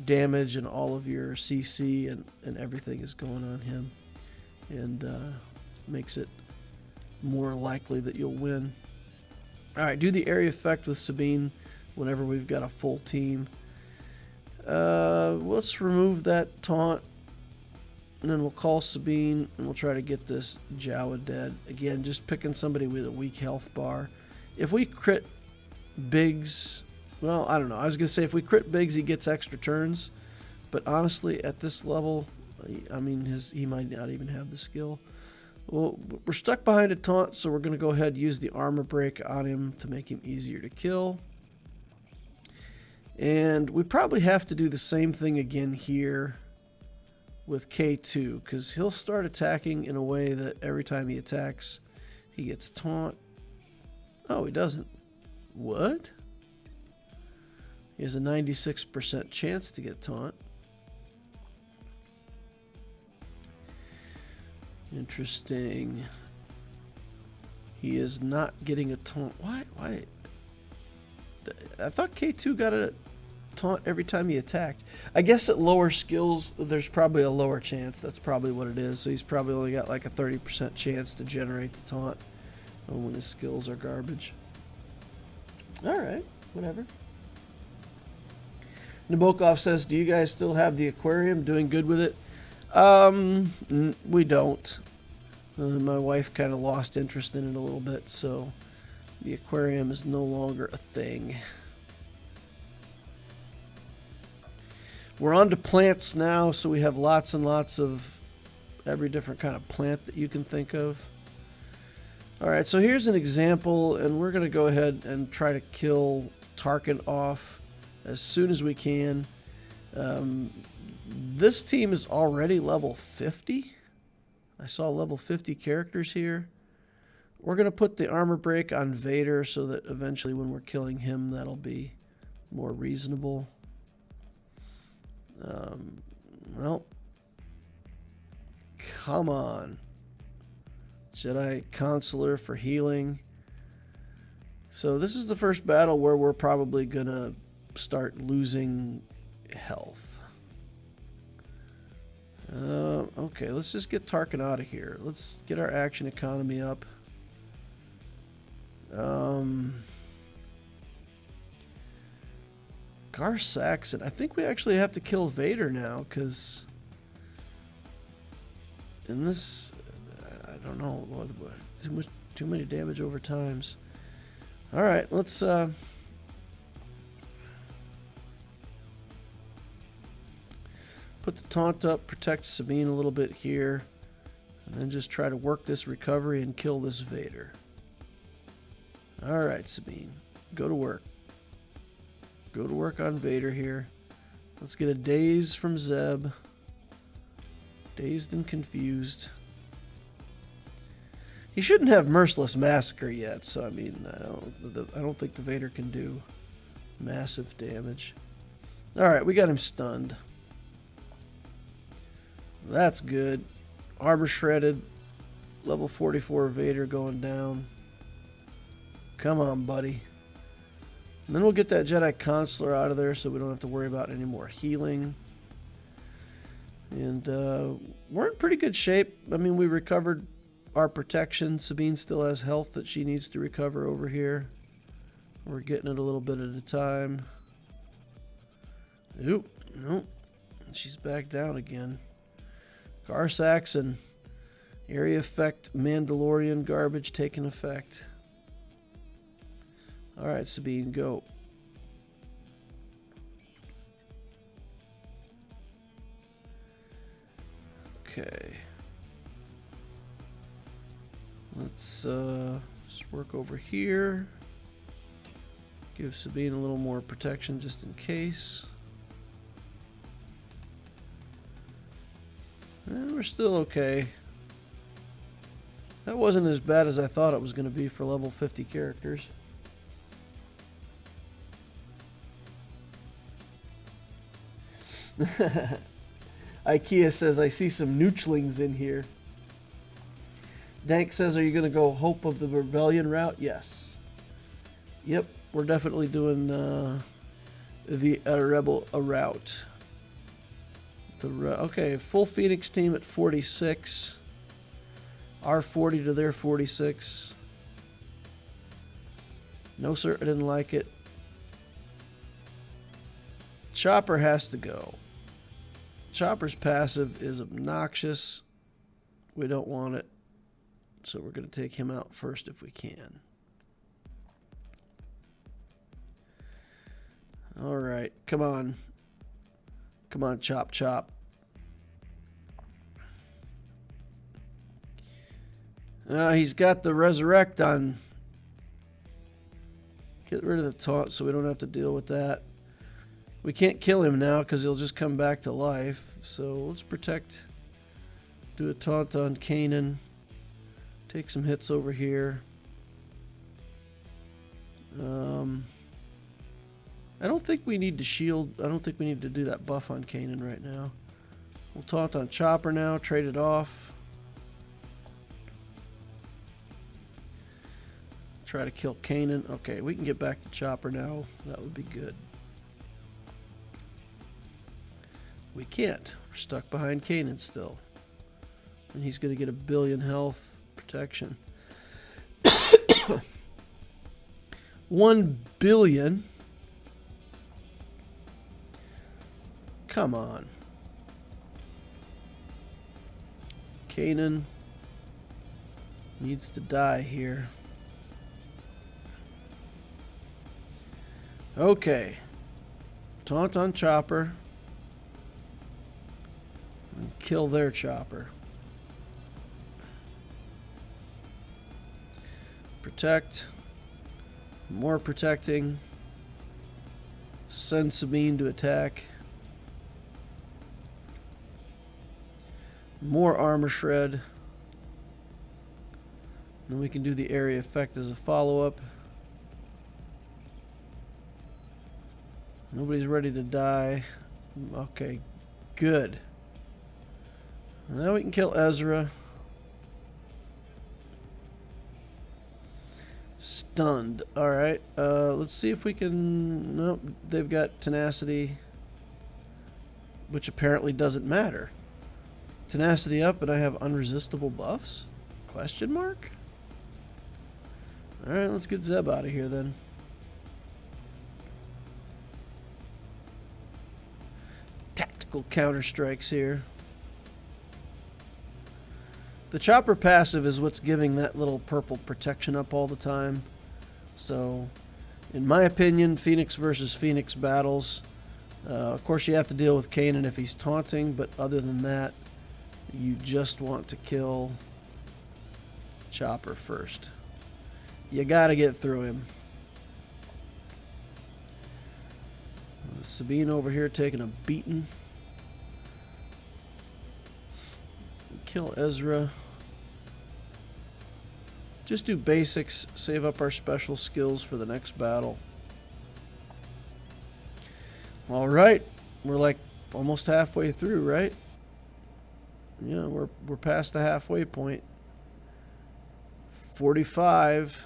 damage and all of your CC and everything is going on him, and makes it more likely that you'll win. Alright, do the area effect with Sabine whenever we've got a full team. Let's remove that taunt, and then we'll call Sabine and we'll try to get this Jawa dead. Again, just picking somebody with a weak health bar. If we crit Biggs, well, I don't know. I was going to say if we crit Biggs, he gets extra turns. But honestly, at this level, I mean, he might not even have the skill. Well, we're stuck behind a taunt, so we're going to go ahead and use the armor break on him to make him easier to kill. And we probably have to do the same thing again here with K2, because he'll start attacking in a way that every time he attacks, he gets taunt. Oh, he doesn't. What? He has a 96% chance to get taunt. Interesting. He is not getting a taunt. Why? I thought K2 got a taunt every time he attacked. I guess at lower skills, there's probably a lower chance. That's probably what it is. So he's probably only got like a 30% chance to generate the taunt when his skills are garbage. Alright, whatever. Nabokov says, do you guys still have the aquarium? Doing good with it? We don't. My wife kind of lost interest in it a little bit, so the aquarium is no longer a thing. We're on to plants now, so we have lots and lots of every different kind of plant that you can think of. Alright, so here's an example, and we're going to go ahead and try to kill Tarkin off as soon as we can. This team is already level 50. I saw level 50 characters here. We're going to put the armor break on Vader so that eventually when we're killing him, that'll be more reasonable. Well, come on. Jedi Consular for healing. So this is the first battle where we're probably going to start losing health. Okay, let's just get Tarkin out of here. Let's get our action economy up. Gar Saxon. I think we actually have to kill Vader now, because in this, I don't know, too many damage over times. All right, let's put the taunt up, protect Sabine a little bit here, and then just try to work this recovery and kill this Vader. All right, Sabine, go to work. Go to work on Vader here. Let's get a daze from Zeb. Dazed and confused. He shouldn't have Merciless Massacre yet, so I mean, I don't think the Vader can do massive damage. Alright, we got him stunned. That's good. Armor shredded. Level 44 Vader going down. Come on, buddy. And then we'll get that Jedi Consular out of there so we don't have to worry about any more healing. And we're in pretty good shape. I mean, we recovered our protection. Sabine still has health that she needs to recover over here. We're getting it a little bit at a time. Oop, nope. She's back down again. Garsax and area effect Mandalorian garbage taking effect. Alright, Sabine, go. Okay. Let's just work over here. Give Sabine a little more protection just in case. And we're still okay. That wasn't as bad as I thought it was going to be for level 50 characters. IKEA says, I see some noochlings in here. Dank says, are you going to go Hope of the Rebellion route? Yes. Yep, we're definitely doing the Rebel route. Okay, full Phoenix team at 46. Our 40 to their 46. No, sir, I didn't like it. Chopper has to go. Chopper's passive is obnoxious. We don't want it. So we're going to take him out first if we can. All right, come on. Come on, chop, chop. He's got the resurrect on. Get rid of the taunt so we don't have to deal with that. We can't kill him now because he'll just come back to life. So let's protect. Do a taunt on Kanan. Take some hits over here. I don't think we need to shield. I don't think we need to do that buff on Kanan right now. We'll taunt on Chopper now. Trade it off. Try to kill Kanan. Okay, we can get back to Chopper now. That would be good. We can't. We're stuck behind Kanan still. And he's going to get 1 billion health protection. 1 billion? Come on. Kanan needs to die here. Okay. Taunt on Chopper. And kill their Chopper. Protect. More protecting. Send Sabine to attack. More armor shred. Then we can do the area effect as a follow-up. Nobody's ready to die. Okay, good. Now we can kill Ezra. Stunned. Alright, let's see if we can... Nope, they've got tenacity, which apparently doesn't matter. Tenacity up, and I have unresistible buffs? Question mark? Alright, let's get Zeb out of here then. Tactical counter strikes here. The Chopper passive is what's giving that little purple protection up all the time. So, in my opinion, Phoenix versus Phoenix battles. Of course, you have to deal with Kanan if he's taunting, but other than that, you just want to kill Chopper first. You gotta get through him. Sabine over here taking a beating. Kill Ezra. Just do basics, save up our special skills for the next battle. All right, we're like almost halfway through, right? Yeah, we're past the halfway point. 45.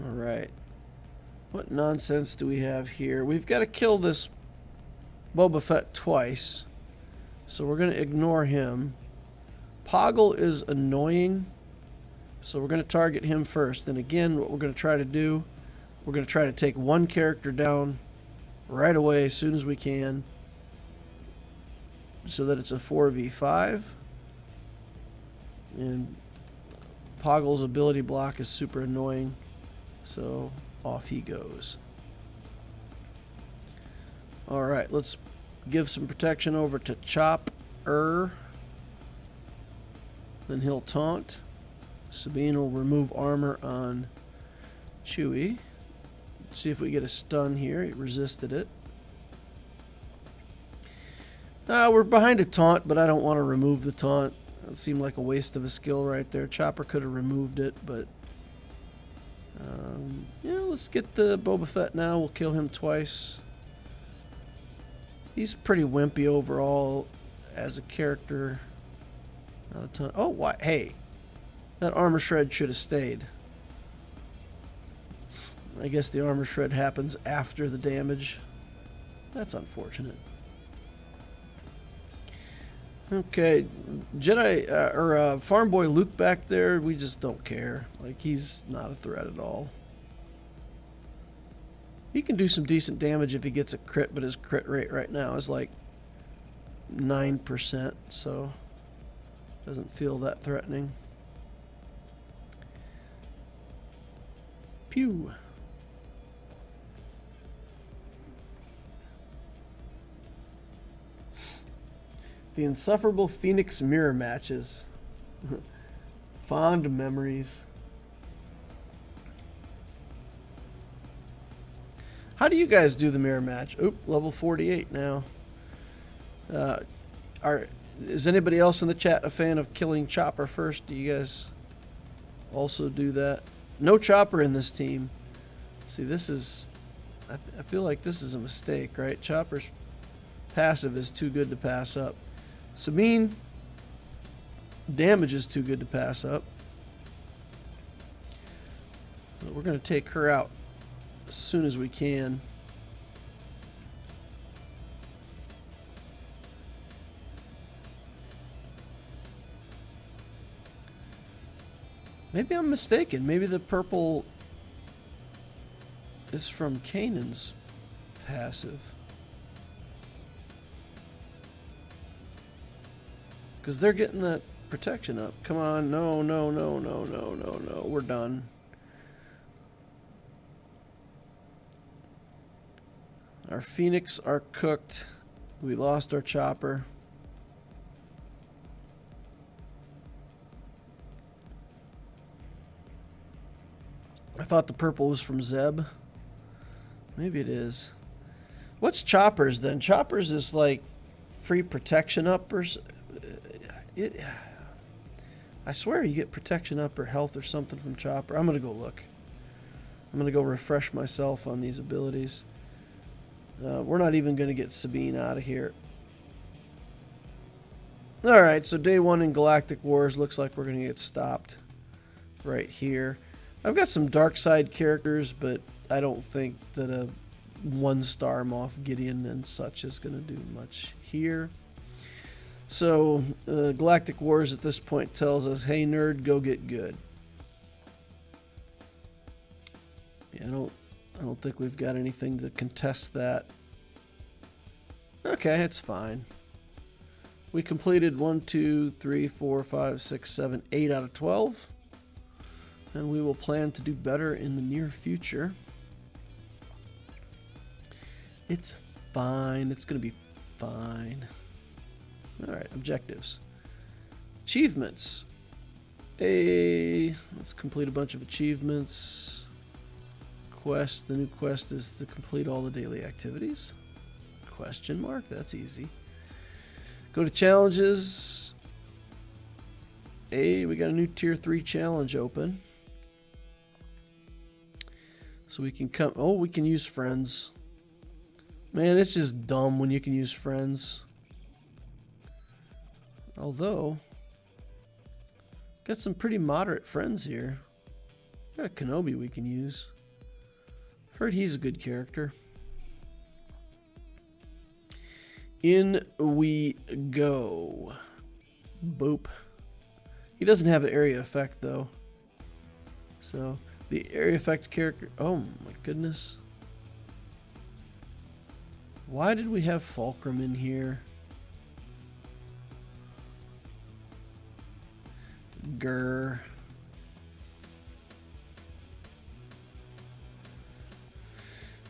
All right. What nonsense do we have here? We've got to kill this Boba Fett twice. So we're going to ignore him. Poggle is annoying. So we're going to target him first. And again, what we're going to try to do, we're going to try to take one character down right away as soon as we can. So that it's a 4v5. And Poggle's ability block is super annoying. So off he goes. Alright, let's give some protection over to Chopper. Then he'll taunt. Sabine will remove armor on Chewie. See if we get a stun here. He resisted it. We're behind a taunt, but I don't want to remove the taunt. It seemed like a waste of a skill right there. Chopper could have removed it, but yeah, let's get the Boba Fett now. We'll kill him twice. He's pretty wimpy overall as a character. Not a ton. Oh, why? Hey, that armor shred should have stayed. I guess the armor shred happens after the damage. That's unfortunate. Okay, Jedi Farm Boy Luke back there, we just don't care. Like, he's not a threat at all. He can do some decent damage if he gets a crit, but his crit rate right now is like 9%, so doesn't feel that threatening. Pew. The insufferable Phoenix mirror matches. Fond memories. How do you guys do the mirror match? Oop, level 48 now. Is anybody else in the chat a fan of killing Chopper first? Do you guys also do that? No Chopper in this team. See, this is... I feel like this is a mistake, right? Chopper's passive is too good to pass up. Sabine, damage is too good to pass up. But we're going to take her out as soon as we can. Maybe I'm mistaken. Maybe the purple is from Kanan's passive. Because they're getting that protection up. Come on. No, no, no, no, no, no, no. We're done. Our Phoenix are cooked. We lost our Chopper. I thought the purple was from Zeb. Maybe it is. What's Chopper's then? Chopper's is like free protection up or... I swear you get protection up or health or something from Chopper. I'm going to go look. I'm going to go refresh myself on these abilities. We're not even going to get Sabine out of here. Alright, so day 1 in Galactic Wars looks like we're going to get stopped right here. I've got some dark side characters, but I don't think that a 1-star Moff Gideon and such is going to do much here. So, Galactic Wars at this point tells us, hey nerd, go get good. Yeah, I don't think we've got anything to contest that. Okay, it's fine. We completed 1, 2, 3, 4, 5, 6, 7, 8 out of 12. And we will plan to do better in the near future. It's fine. It's going to be fine. Alright, objectives. Achievements. Let's complete a bunch of achievements. Quest. The new quest is to complete all the daily activities. Question mark? That's easy. Go to challenges. We got a new tier 3 challenge open. So we can come. Oh, we can use friends. Man, it's just dumb when you can use friends. Although, got some pretty moderate friends here. Got a Kenobi we can use. Heard he's a good character. In we go. Boop. He doesn't have an area effect though. So the area effect character. Oh my goodness. Why did we have Fulcrum in here? Grr.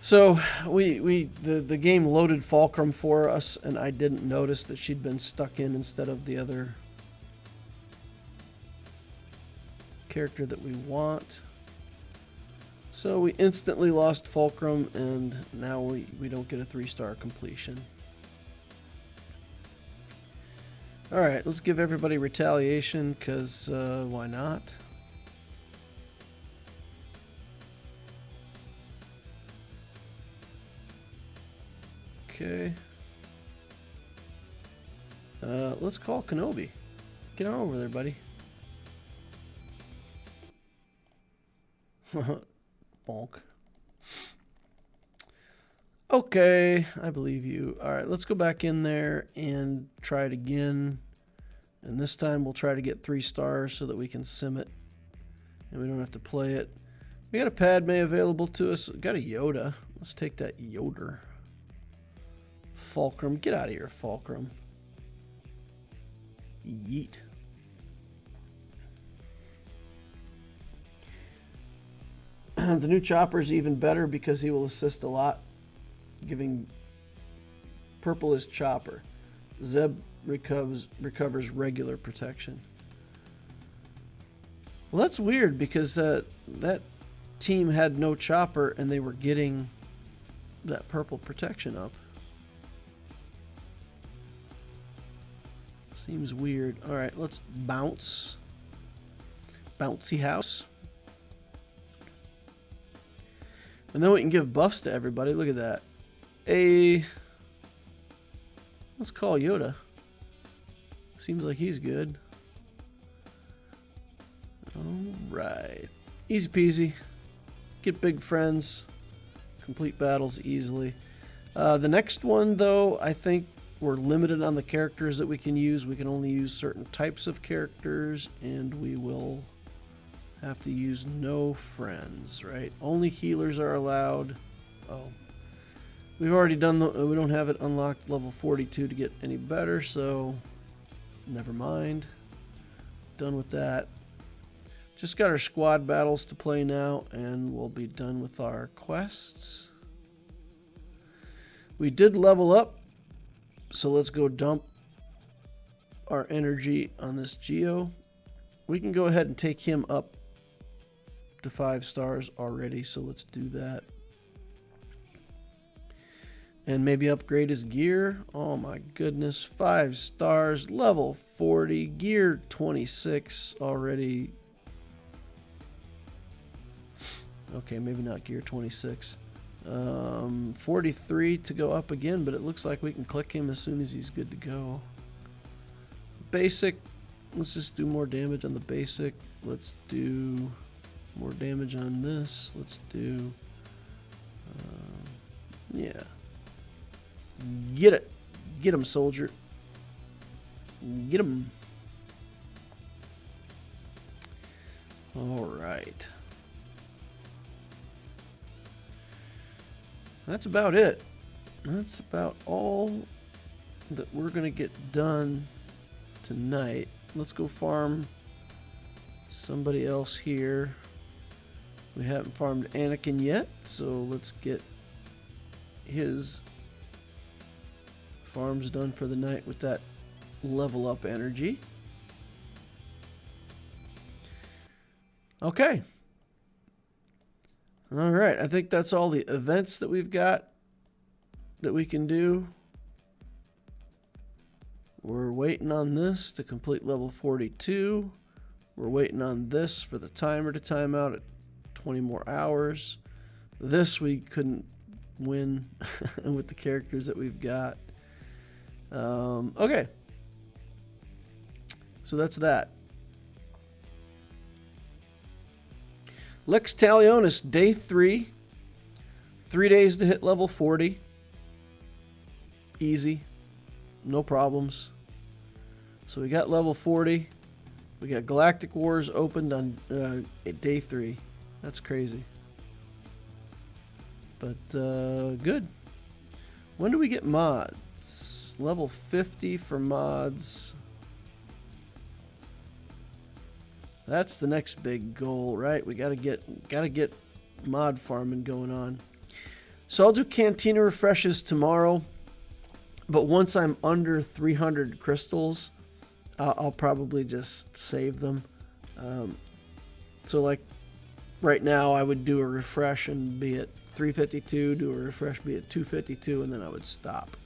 So the game loaded Fulcrum for us, and I didn't notice that she'd been stuck in instead of the other character that we want. So we instantly lost Fulcrum, and now we don't get a 3-star completion. Alright, let's give everybody retaliation, because why not? Okay. Let's call Kenobi. Get on over there, buddy. Bonk. Okay, I believe you. Alright, let's go back in there and try it again. And this time we'll try to get 3 stars so that we can sim it. And we don't have to play it. We got a Padme available to us. We got a Yoda. Let's take that Yoder. Fulcrum. Get out of here, Fulcrum. Yeet. The new chopper is even better because he will assist a lot. Giving purple is chopper. Zeb recovers regular protection. Well, that's weird because that team had no chopper and they were getting that purple protection up. Seems weird. All right, let's bounce. Bouncy house. And then we can give buffs to everybody. Look at that. Let's call Yoda. Seems like he's good. Alright. Easy peasy. Get big friends. Complete battles easily. The next one, though, I think we're limited on the characters that we can use. We can only use certain types of characters, and we will have to use no friends, right? Only healers are allowed. Oh. We've already done we don't have it unlocked level 42 to get any better, so never mind. Done with that. Just got our squad battles to play now, and we'll be done with our quests. We did level up, so let's go dump our energy on this Geo. We can go ahead and take him up to 5 stars already, so let's do that. And maybe upgrade his gear. Oh my goodness, 5 stars, level 40, gear 26 already. Okay, maybe not gear 26. 43 to go up again, but it looks like we can click him as soon as he's good to go. Basic, let's just do more damage on the basic. Let's do more damage on this. Let's do, yeah. Get it. Get him, soldier. Get him. All right. That's about it. That's about all that we're going to get done tonight. Let's go farm somebody else here. We haven't farmed Anakin yet, so let's get his farms done for the night with that level up energy. Okay. All right, I think that's all the events that we've got. that we can do. We're waiting on this to complete level 42. We're waiting on this for the timer to time out at 20 more hours. This we couldn't win with the characters that we've got. Okay. So that's that. Lex Talionis, day 3. 3 days to hit level 40. Easy. No problems. So we got level 40. We got Galactic Wars opened on day 3. That's crazy. But good. When do we get mods? Level 50 for mods. That's the next big goal, right? We gotta get mod farming going on. So I'll do Cantina refreshes tomorrow, but once I'm under 300 crystals, I'll probably just save them. So like right now, I would do a refresh and be at 352, do a refresh, be at 252, and then I would stop.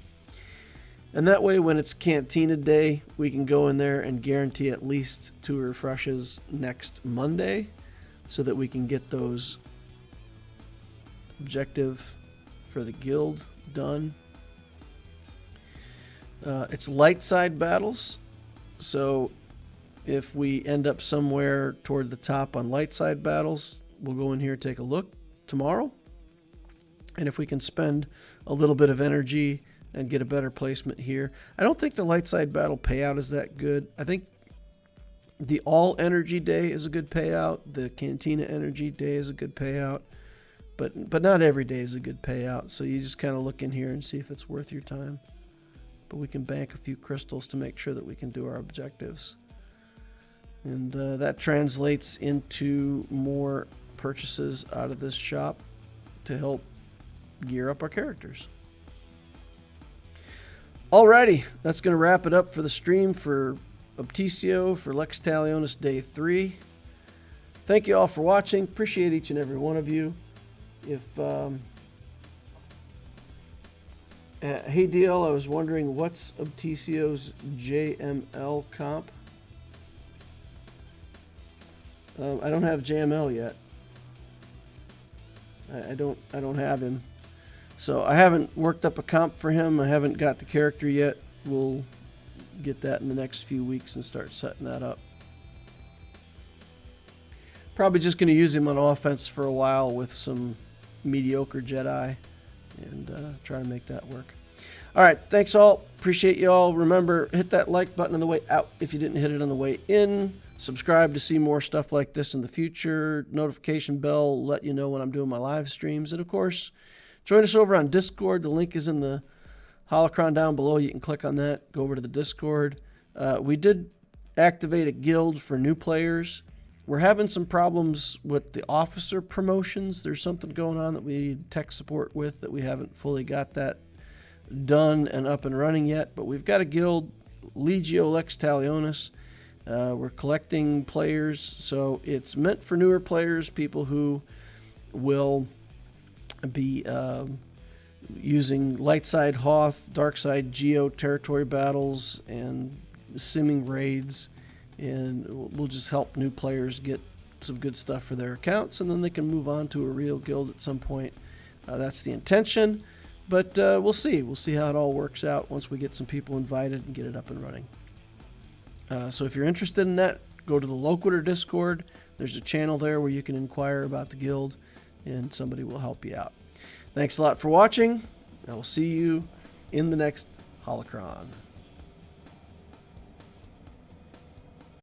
And that way, when it's Cantina day, we can go in there and guarantee at least 2 refreshes next Monday so that we can get those objective for the guild done. It's light side battles. So if we end up somewhere toward the top on light side battles, we'll go in here, take a look tomorrow. And if we can spend a little bit of energy and get a better placement here. I don't think the light side battle payout is that good. I think the all energy day is a good payout. The Cantina energy day is a good payout. But not every day is a good payout. So you just kind of look in here and see if it's worth your time. But we can bank a few crystals to make sure that we can do our objectives. And that translates into more purchases out of this shop to help gear up our characters. Alrighty, that's going to wrap it up for the stream for Obtisio for Lex Talionis Day 3. Thank you all for watching. Appreciate each and every one of you. If hey DL, I was wondering what's Obtisio's JML comp? I don't have JML yet. I don't have him. So I haven't worked up a comp for him. I haven't got the character yet. We'll get that in the next few weeks and start setting that up. Probably just going to use him on offense for a while with some mediocre Jedi and try to make that work. All right, thanks all. Appreciate you all. Remember, hit that like button on the way out if you didn't hit it on the way in. Subscribe to see more stuff like this in the future. Notification bell, let you know when I'm doing my live streams. And of course, join us over on Discord. The link is in the holocron down below. You can click on that, go over to the Discord. We did activate a guild for new players. We're having some problems with the officer promotions. There's something going on that we need tech support with that we haven't fully got that done and up and running yet. But we've got a guild, Legio Lex Talionis. We're collecting players, so it's meant for newer players, people who will be using light side Hoth, dark side Geo territory battles, and simming raids, and we'll just help new players get some good stuff for their accounts, and then they can move on to a real guild at some point. That's the intention, but we'll see. We'll see how it all works out once we get some people invited and get it up and running. So if you're interested in that, go to the Loquitur Discord. There's a channel there where you can inquire about the guild, and somebody will help you out. Thanks a lot for watching. I will see you in the next holocron.